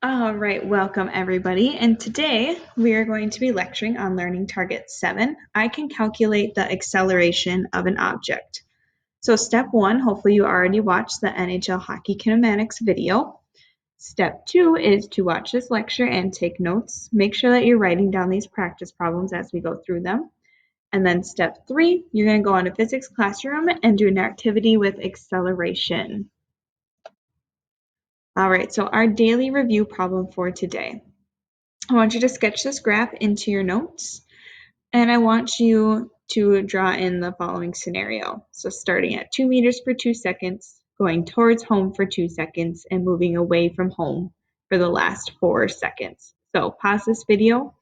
All right, welcome everybody. And today we are going to be lecturing on learning target 7. I can calculate the acceleration of an object. So step 1, hopefully you already watched the NHL hockey kinematics video. Step 2 is to watch this lecture and take notes. Make sure that you're writing down these practice problems as we go through them. And then step 3, you're going to go on to physics classroom and do an activity with acceleration. All right, so our daily review problem for today. I want you to sketch this graph into your notes, and I want you to draw in the following scenario. So starting at 2 meters per 2 seconds, going towards home for 2 seconds, and moving away from home for the last 4 seconds. So pause this video,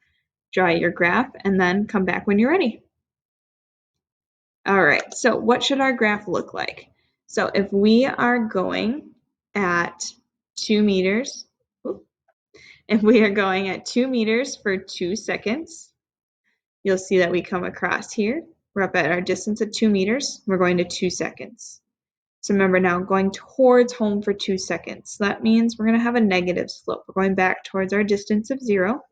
draw your graph, and then come back when you're ready. All right, so what should our graph look like? So if we are going at 2 meters, if we are going at 2 meters for 2 seconds, you'll see that we come across here. We're up at our distance of 2 meters. We're going to 2 seconds. So remember now, going towards home for 2 seconds. So that means we're going to have a negative slope. We're going back towards our distance of 0.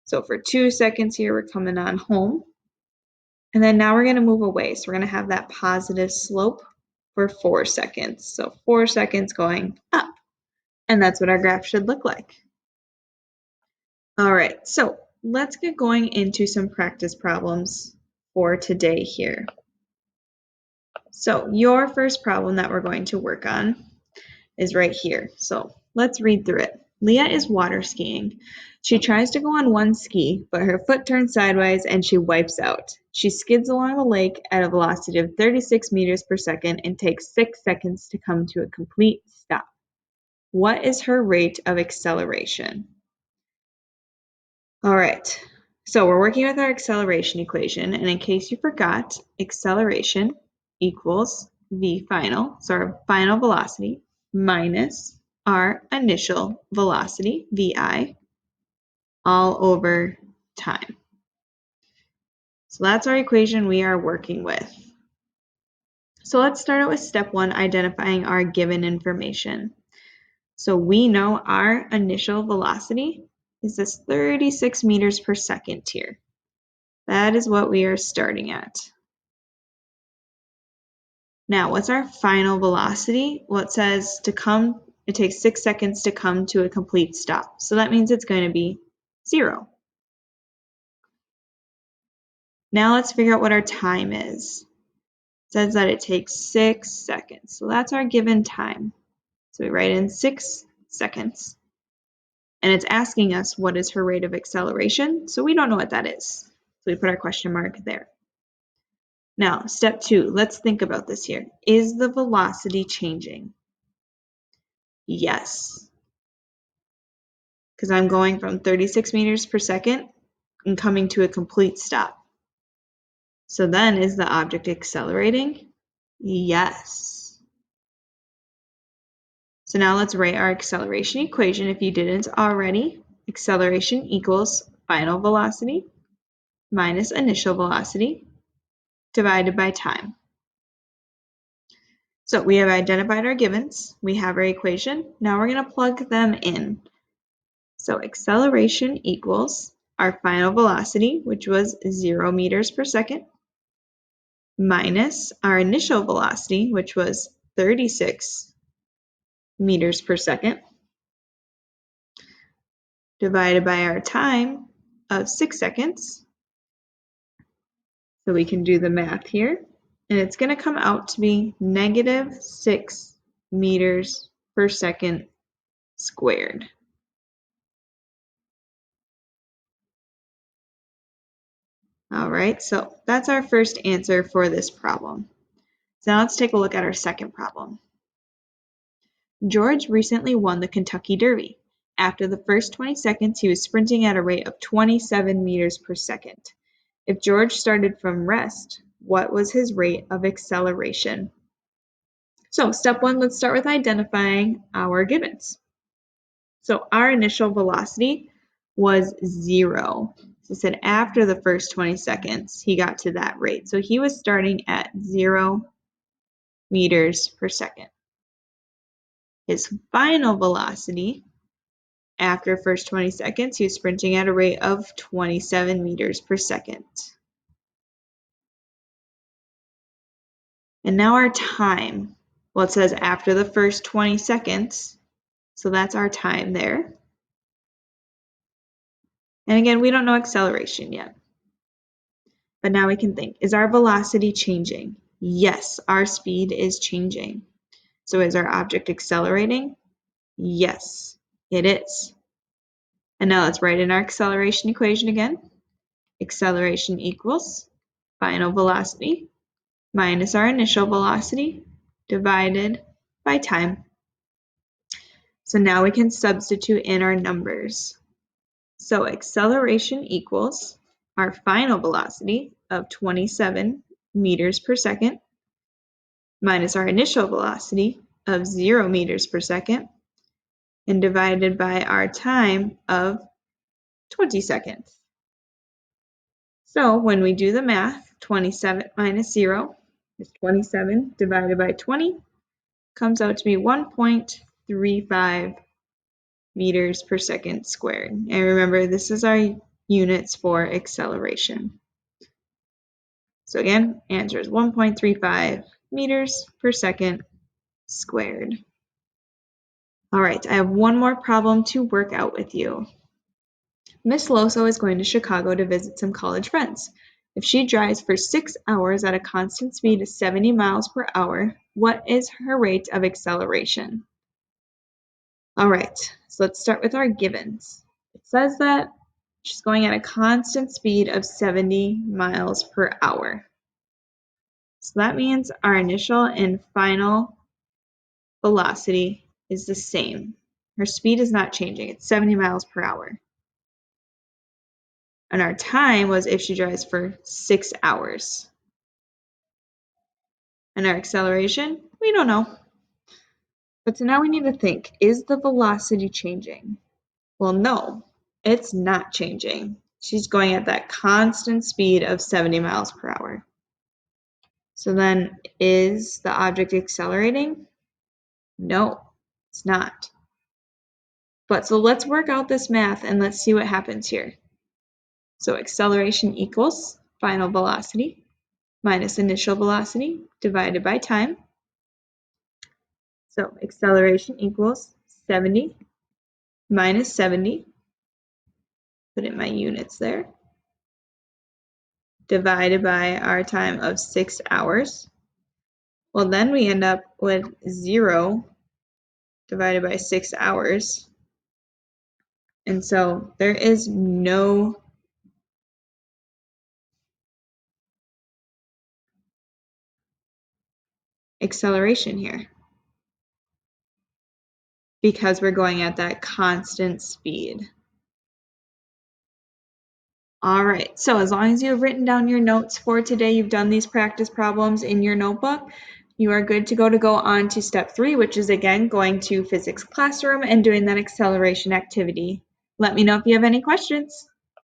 So for 2 seconds here, we're coming on home. And then now we're going to move away. So we're going to have that positive slope for 4 seconds. So 4 seconds going up. And that's what our graph should look like. All right, so let's get going into some practice problems for today here. So your first problem that we're going to work on is right here. So let's read through it. Leah is water skiing. She tries to go on one ski, but her foot turns sideways and she wipes out. She skids along the lake at a velocity of 36 meters per second and takes 6 seconds to come to a complete stop. What is her rate of acceleration? All right, so we're working with our acceleration equation, and in case you forgot, acceleration equals v final, so our final velocity, minus our initial velocity, vi, all over time. So that's our equation we are working with. So let's start out with step 1, identifying our given information. So we know our initial velocity is this 36 meters per second here. That is what we are starting at. Now, what's our final velocity? Well, it says it takes 6 seconds to come to a complete stop. So that means it's going to be 0. Now let's figure out what our time is. It says that it takes 6 seconds. So that's our given time. So we write in 6 seconds. And it's asking us what is her rate of acceleration. So we don't know what that is. So we put our question mark there. Now, step 2, let's think about this here. Is the velocity changing? Yes, because I'm going from 36 meters per second and coming to a complete stop. So then, is the object accelerating? Yes. So now let's write our acceleration equation if you didn't already. Acceleration equals final velocity minus initial velocity divided by time. So we have identified our givens. We have our equation. Now we're going to plug them in. So acceleration equals our final velocity, which was 0 meters per second, minus our initial velocity, which was 36 meters per second, divided by our time of 6 seconds. So we can do the math here, and it's going to come out to be negative 6 meters per second squared. All right, so that's our first answer for this problem. So now let's take a look at our second problem. George recently won the Kentucky Derby. After the first 20 seconds, he was sprinting at a rate of 27 meters per second. If George started from rest, what was his rate of acceleration? So step 1, let's start with identifying our givens. So our initial velocity was 0. So it said after the first 20 seconds, he got to that rate. So he was starting at 0 meters per second. His final velocity after first 20 seconds, he was sprinting at a rate of 27 meters per second. And now our time. Well, it says after the first 20 seconds, so that's our time there. And again, we don't know acceleration yet. But now we can think, is our velocity changing? Yes, our speed is changing. So is our object accelerating? Yes, it is. And now let's write in our acceleration equation again. Acceleration equals final velocity minus our initial velocity divided by time. So now we can substitute in our numbers. So acceleration equals our final velocity of 27 meters per second minus our initial velocity of 0 meters per second and divided by our time of 20 seconds. So when we do the math, 27 minus 0 is 27 divided by 20 comes out to be 1.35 meters per second squared. And remember, this is our units for acceleration. So again, answer is 1.35 meters per second squared. All right, I have one more problem to work out with you. Miss Loso is going to Chicago to visit some college friends. If she drives for 6 hours at a constant speed of 70 miles per hour, what is her rate of acceleration? All right, so let's start with our givens. It says that she's going at a constant speed of 70 miles per hour. So that means our initial and final velocity is the same. Her speed is not changing. It's 70 miles per hour. And our time was if she drives for 6 hours. And our acceleration, we don't know. But so now we need to think, is the velocity changing? Well, no, it's not changing. She's going at that constant speed of 70 miles per hour. So then, is the object accelerating? No, it's not. But so let's work out this math and let's see what happens here. So acceleration equals final velocity minus initial velocity divided by time. So acceleration equals 70 minus 70, put in my units there, divided by our time of 6 hours. Well, then we end up with 0 divided by 6 hours. And so there is no acceleration here because we're going at that constant speed. All right, so as long as you have written down your notes for today, you've done these practice problems in your notebook, you are good to go on to step 3, which is again going to physics classroom and doing that acceleration activity. Let me know if you have any questions.